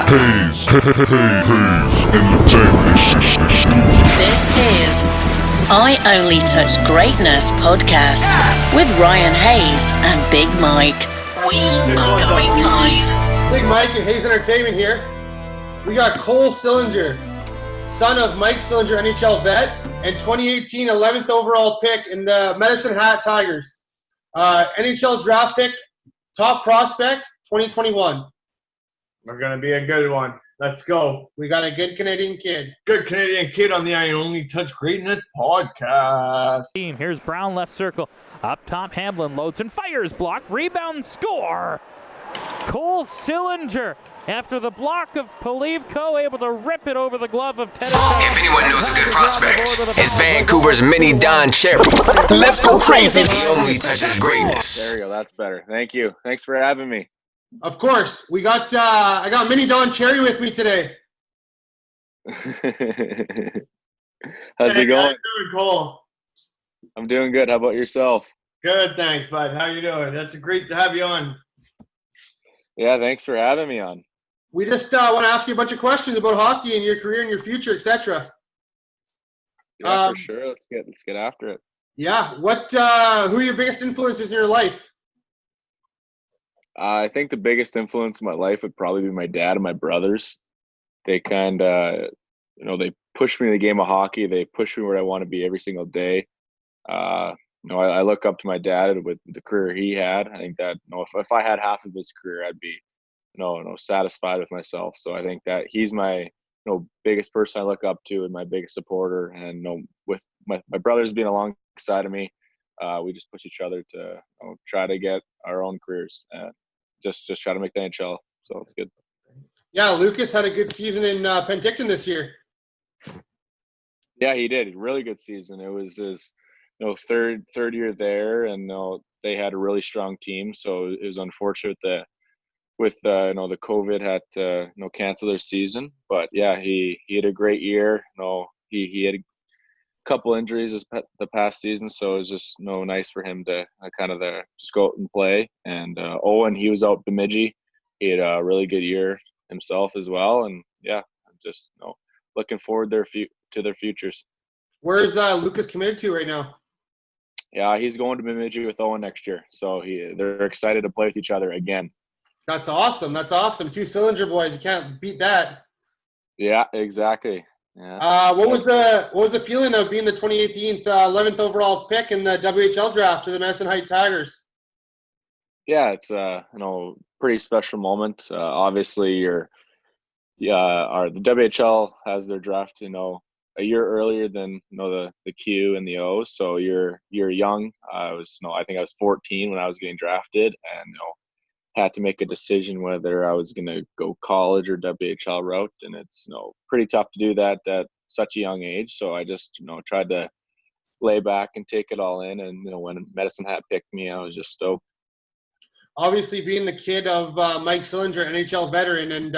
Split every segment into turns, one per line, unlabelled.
Hayes Entertainment exclusive.
This is I Only Touch Greatness podcast with Ryan Hayes and Big Mike. We are going live.
Big Mike and Hayes Entertainment here. We got Cole Sillinger, son of Mike Sillinger, NHL vet, and 2018 11th overall pick in the Medicine Hat Tigers. NHL draft pick, top prospect, 2021.
We're going to be a good one. Let's go.
We got a good Canadian kid.
Good Canadian kid on the I Only Touch Greatness podcast.
Here's Brown left circle. Up top, Hamblin loads and fires. Block, rebound, score. Cole Sillinger, after the block of Polivko, able to rip it over the glove of Teddy.
If anyone knows a good prospect, it's Vancouver's mini Don Cherry.
Let's go crazy.
He only touches greatness.
There you go. That's better. Thank you. Thanks for having me.
Of course. We got I got Mini Don Cherry with me today.
How's it going?
How you doing, Cole?
I'm doing good. How about yourself?
Good, thanks, bud. How you doing? That's great to have you on.
Yeah, thanks for having me on.
We just want to ask you a bunch of questions about hockey and your career and your future, etc.
Yeah, for sure. Let's get after it.
Yeah. Who are your biggest influences in your life?
I think the biggest influence in my life would probably be my dad and my brothers. They kind of, they push me in the game of hockey. They push me where I want to be every single day. I look up to my dad with the career he had. I think that, if I had half of his career, I'd be, satisfied with myself. So I think that he's my, biggest person I look up to and my biggest supporter. And, with my brothers being alongside of me, we just push each other to try to get our own careers and just try to make the NHL. So it's good.
Yeah, Lucas had a good season in Penticton this year.
Yeah, he did. Really good season. It was his third year there, and they had a really strong team. So it was unfortunate that with the COVID had to cancel their season. But yeah, he had a great year. He had a couple injuries the past season, so it was just nice for him to just go out and play. And Owen, he was out Bemidji. He had a really good year himself as well. And yeah, just looking forward to their futures.
Where is Lucas committed to right now?
Yeah, he's going to Bemidji with Owen next year. So they're excited to play with each other again.
That's awesome. Two Sillinger boys. You can't beat that.
Yeah, exactly. Yeah.
What was the feeling of being the 2018 11th overall pick in the WHL draft to the Medicine Hat Tigers?
Yeah, it's pretty special moment. Obviously, the WHL has their draft a year earlier than the Q and the O. So you're young. I think I was 14 when I was getting drafted, and had to make a decision whether I was going to go college or WHL route, and it's pretty tough to do that at such a young age. So I just tried to lay back and take it all in, and when Medicine Hat picked me, I was just stoked.
Obviously, being the kid of Mike Sillinger, NHL veteran, and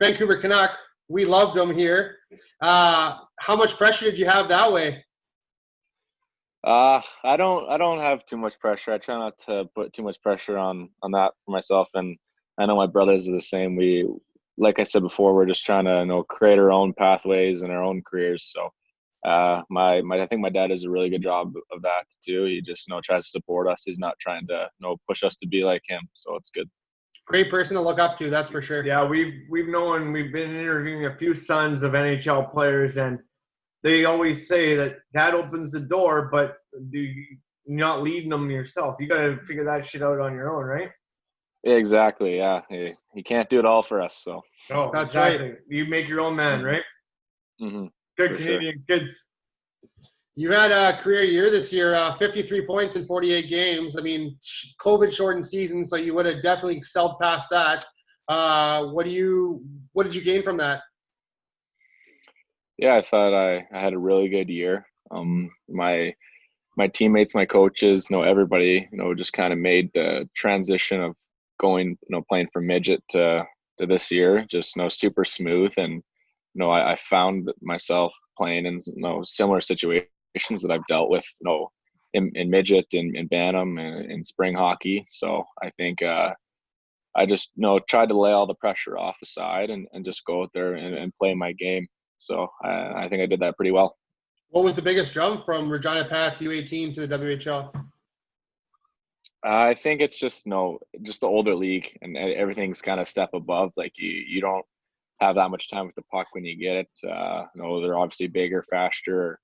Vancouver Canuck, we loved him here. How much pressure did you have that way?
I don't have too much pressure. I try not to put too much pressure on that for myself, and I know my brothers are the same. We, like I said before, we're just trying to create our own pathways and our own careers. So I think my dad does a really good job of that too. He just tries to support us. He's not trying to push us to be like him. So it's good.
Great person to look up to, that's for sure.
Yeah, we've been interviewing a few sons of NHL players, and they always say that dad opens the door, but you're not leading them yourself. You got to figure that shit out on your own, right?
Exactly. Yeah, he can't do it all for us. So.
Oh, that's exactly. Right. You make your own man, right?
Mm-hmm.
Good Canadian kids.
You had a career year this year, 53 points in 48 games. I mean, COVID shortened season, so you would have definitely excelled past that. What did you gain from that?
Yeah, I thought I had a really good year. My teammates, my coaches, everybody, just kind of made the transition of going, playing from midget to this year, just, super smooth. And, I found myself playing in, similar situations that I've dealt with, in midget and bantam and in spring hockey. So I think I just tried to lay all the pressure off the side and just go out there and play my game. So I think I did that pretty well.
What was the biggest jump from Regina Pats U18 to the WHL?
I think it's just just the older league, and everything's kind of step above. Like you don't have that much time with the puck when you get it. They're obviously bigger, faster,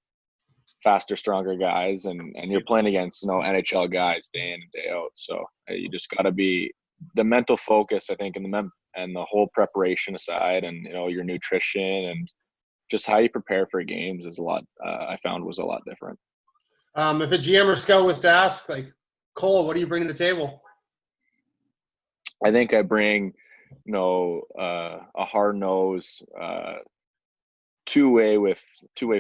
stronger guys, and you're playing against NHL guys day in and day out. So you just got to be the mental focus, I think, and the whole preparation aside, and your nutrition and just how you prepare for games is a lot. I found was a lot different.
If a GM or scout was to ask, like, Cole, what do you bring to the table?
I think I bring, a hard nose, two-way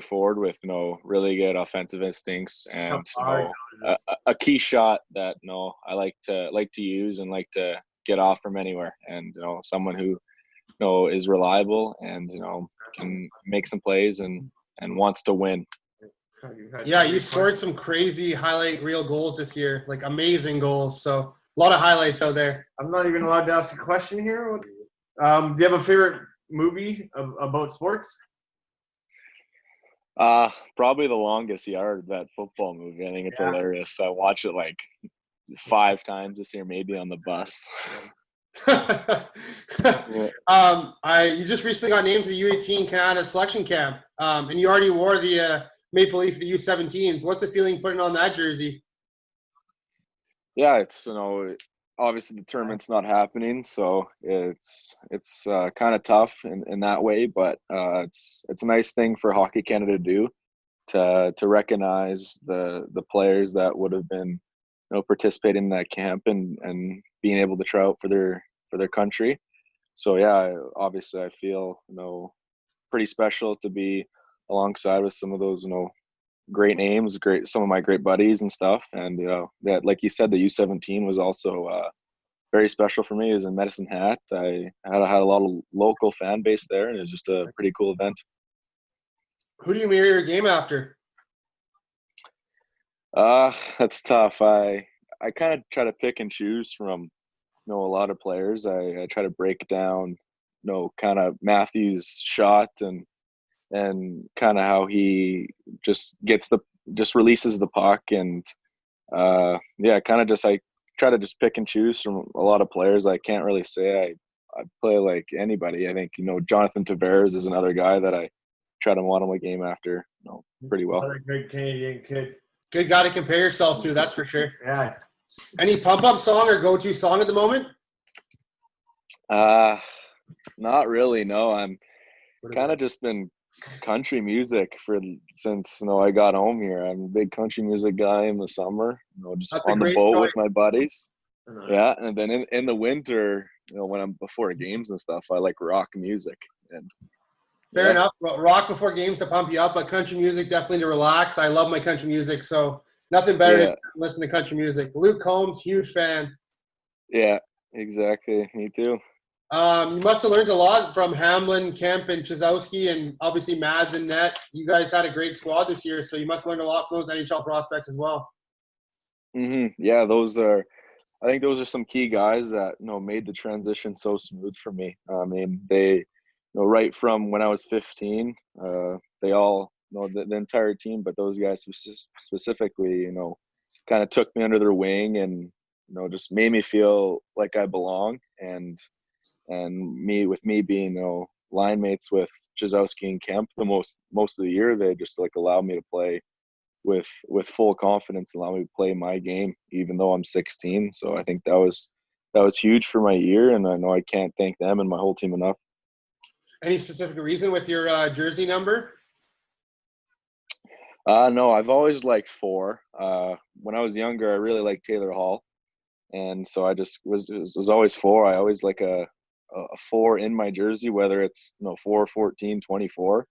forward with really good offensive instincts, and a key shot that I like to use and like to get off from anywhere, and someone who is reliable and can make some plays and wants to win.
Yeah, you scored some crazy highlight reel goals this year, like amazing goals. So a lot of highlights out there.
I'm not even allowed to ask a question here. Do you have a favorite movie about sports?
Probably The Longest Yard, that football movie. I think it's hilarious. I watched it like 5 times this year, maybe on the bus.
You just recently got named to the U18 Canada selection camp, and you already wore the Maple Leaf, the U17s. What's the feeling putting on that jersey?
Yeah, it's obviously the tournament's not happening, so it's kind of tough in that way. But it's a nice thing for Hockey Canada to do, to recognize the players that would have been participating in that camp and being able to try out for their country. So yeah, obviously I feel pretty special to be alongside with some of those great names, some of my great buddies and stuff. And that, like you said, the U17 was also very special for me. It was in Medicine Hat. I had a lot of local fan base there, and it was just a pretty cool event.
Who do you mirror your game after?
That's tough. I kind of try to pick and choose from a lot of players. I try to break down kind of Matthew's shot and kind of how he just releases the puck, and kind of just I try to just pick and choose from a lot of players. I can't really say I play like anybody. I think Jonathan Tavares is another guy that I try to model my game after pretty well.
Another great Canadian kid.
Good guy to compare yourself to, that's for sure.
Yeah.
Any pump-up song or go-to song at the moment?
Not really. No, I'm kind of just been country music since I got home here. I'm a big country music guy in the summer. Just
That's
on the boat
choice
with my buddies. Yeah, and then in the winter, when I'm before games and stuff, I like rock music. And
fair enough. Rock before games to pump you up, but country music definitely to relax. I love my country music, so nothing better to listen to country music. Luke Combs, huge fan.
Yeah, exactly. Me too.
You must have learned a lot from Hamlin, Kemp, and Chizowski, and obviously Mads and Net. You guys had a great squad this year, so you must have learned a lot from those NHL prospects as well.
Yeah, I think those are some key guys that made the transition so smooth for me. I mean, they right from when I was 15, they all the entire team, but those guys specifically kind of took me under their wing and just made me feel like I belong. And me being line mates with Chizowski and Kemp the most of the year, they just allowed me to play with full confidence, allow me to play my game even though I'm 16. So I think that was huge for my year, and I know I can't thank them and my whole team enough.
Any specific reason with your jersey number?
No, I've always liked 4. When I was younger, I really liked Taylor Hall, and so I just was always 4. I always like a 4 in my jersey, whether it's 4, 14, 24,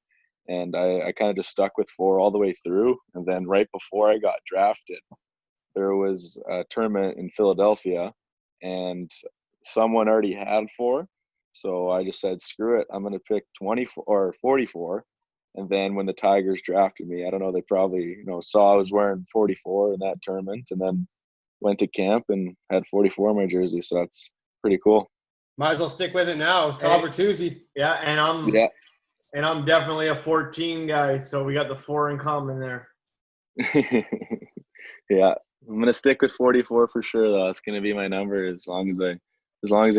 and I kind of just stuck with 4 all the way through. And then right before I got drafted, there was a tournament in Philadelphia, and someone already had 4, so I just said, screw it, I'm going to pick 24 or 44, And then when the Tigers drafted me, I don't know, they probably, saw I was wearing 44 in that tournament, and then went to camp and had 44 in my jersey. So that's pretty cool.
Might as well stick with it now. Top or Bertuzzi.
Yeah, and I'm definitely a 14 guy, so we got the 4 in common there.
Yeah, I'm gonna stick with 44 for sure, though. It's gonna be my number as long as it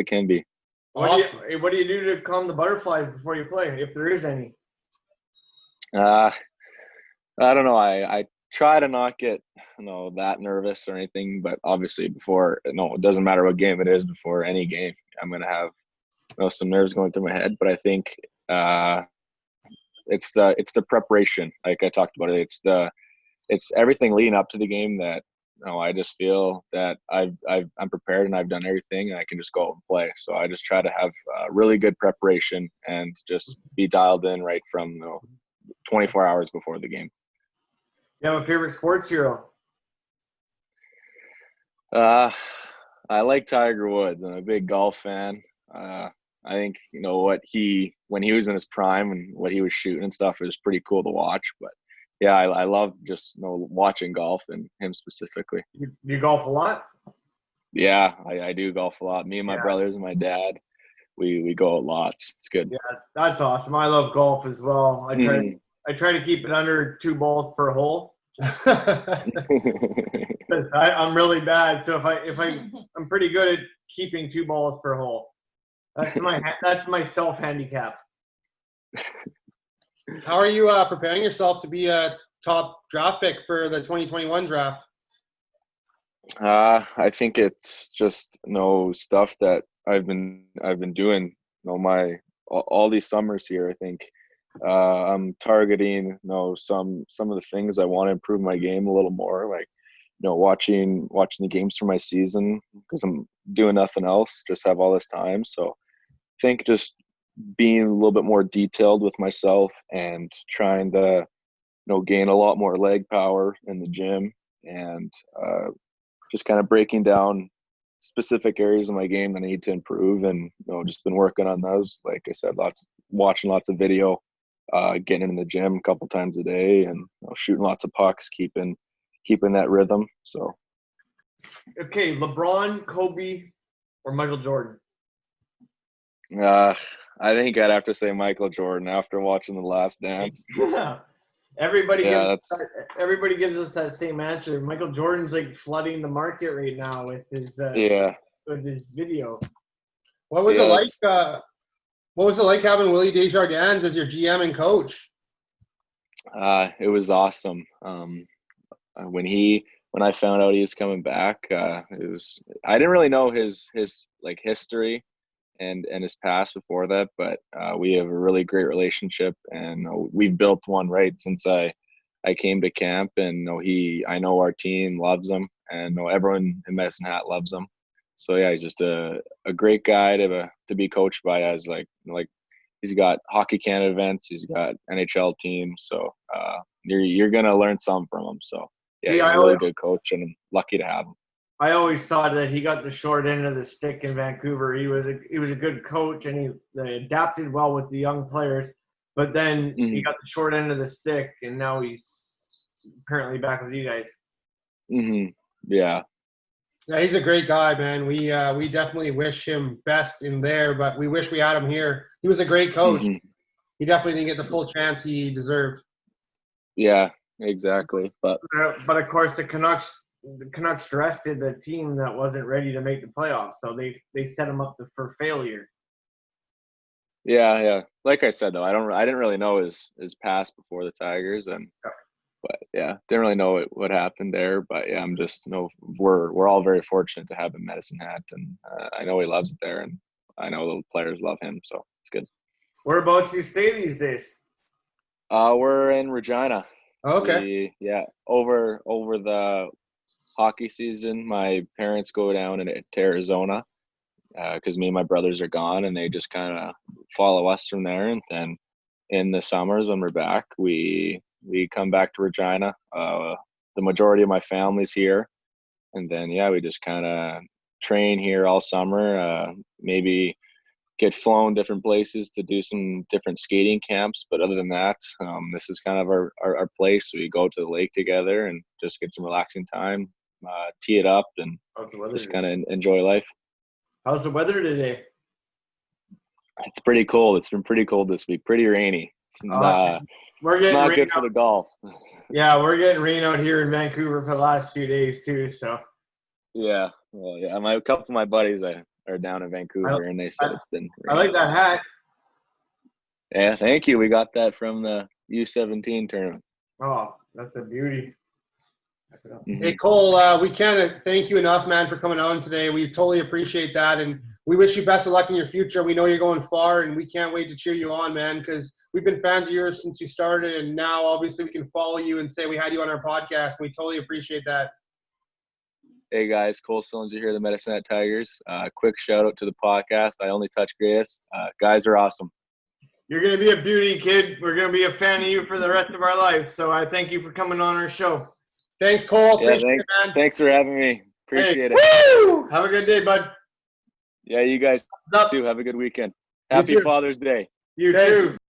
can be.
What do you do to calm the butterflies before you play, if there is any?
I don't know. I try to not get that nervous or anything, but obviously it doesn't matter what game it is. Before any game, I'm gonna have some nerves going through my head. But I think it's the preparation, like I talked about it. It's everything leading up to the game that I just feel that I'm prepared and I've done everything and I can just go out and play. So I just try to have really good preparation and just be dialed in right from 24 hours before the game.
You have a favorite sports hero?
I like Tiger Woods. I'm a big golf fan. I think when he was in his prime and what he was shooting and stuff, it was pretty cool to watch. But yeah, I love just watching golf and him specifically.
You golf a lot?
Yeah, I do golf a lot. Me and my brothers and my dad, we go out lots. It's good.
Yeah, that's awesome. I love golf as well. I try to keep it under 2 balls per hole. I'm really bad, so I'm pretty good at keeping 2 balls per hole. That's my self handicap.
How are you preparing yourself to be a top draft pick for the 2021 draft?
I think it's just stuff that I've been doing. All these summers here. I think I'm targeting some of the things I want to improve my game a little more, like watching the games for my season because I'm doing nothing else, just have all this time. So I think just being a little bit more detailed with myself and trying to gain a lot more leg power in the gym and just kind of breaking down specific areas of my game that I need to improve, and just been working on those. Like I said, watching lots of video, getting in the gym a couple times a day, and shooting lots of pucks, keeping that rhythm. So,
okay, LeBron, Kobe, or Michael Jordan?
I think I'd have to say Michael Jordan after watching The Last Dance.
Everybody gives us that same answer. Michael Jordan's like flooding the market right now with his with his video.
What was it like? What was it like having Willie Desjardins as your GM and coach?
It was awesome. When I found out he was coming back, I didn't really know his like history and his past before that, but we have a really great relationship, and we've built one right since I came to camp. And I know our team loves him, and everyone in Medicine Hat loves him. So yeah, he's just a great guy to be coached by. As like he's got Hockey Canada events, he's got NHL teams, so you're gonna learn something from him. So yeah, he's a really good coach, and I'm lucky to have him.
I always thought that he got the short end of the stick in Vancouver. He was a good coach, and he adapted well with the young players. But then he got the short end of the stick, and now he's currently back with you guys.
Yeah.
Yeah, he's a great guy, man. We definitely wish him best in there, but we wish we had him here. He was a great coach. He definitely didn't get the full chance he deserved.
Yeah, exactly. But
of course, the Canucks drafted the team that wasn't ready to make the playoffs, so they set him up for failure.
Yeah. Like I said, though, I didn't really know his past before the Tigers, but yeah, didn't really know what happened there. But yeah, I'm just we're all very fortunate to have him Medicine Hat, and I know he loves it there, and I know the players love him, so it's good.
Whereabouts do you stay these days?
We're in Regina.
Okay.
Over the hockey season, my parents go down to Arizona because me and my brothers are gone, and they just kind of follow us from there. And then in the summers when we're back, we come back to Regina. The majority of my family's here, and then we just kind of train here all summer. Maybe get flown different places to do some different skating camps. But other than that, this is kind of our place. We go to the lake together and just get some relaxing time, tee it up, and just kind of enjoy life.
How's the weather today?
It's pretty cold. It's been pretty cold this week. Pretty rainy. It's
We're
it's
getting
not
rain
good for the golf.
Yeah, we're getting rain out here in Vancouver for the last few days too. So.
Yeah. Well, yeah. A couple of my buddies are down in Vancouver, and they said it's been
I like that hat.
Yeah, thank you. We got that from the U17 tournament.
Oh, that's a beauty.
Hey, Cole, we can't thank you enough, man, for coming on today. We totally appreciate that, and we wish you best of luck in your future. We know you're going far, and we can't wait to cheer you on, man, because we've been fans of yours since you started, and now obviously we can follow you and say we had you on our podcast, and we totally appreciate that.
Hey, guys, Cole Sillinger here, the Medicine Hat Tigers. Quick shout-out to the podcast. I only touch grass. Guys are awesome.
You're going to be a beauty, kid. We're going to be a fan of you for the rest of our life, so I thank you for coming on our show.
Thanks, Cole. Appreciate it, man.
Thanks for having me. Appreciate it.
Woo! Have a good day, bud.
Yeah, you guys too. Have a good weekend.
You
Happy
too.
Father's Day.
You
Thanks.
too.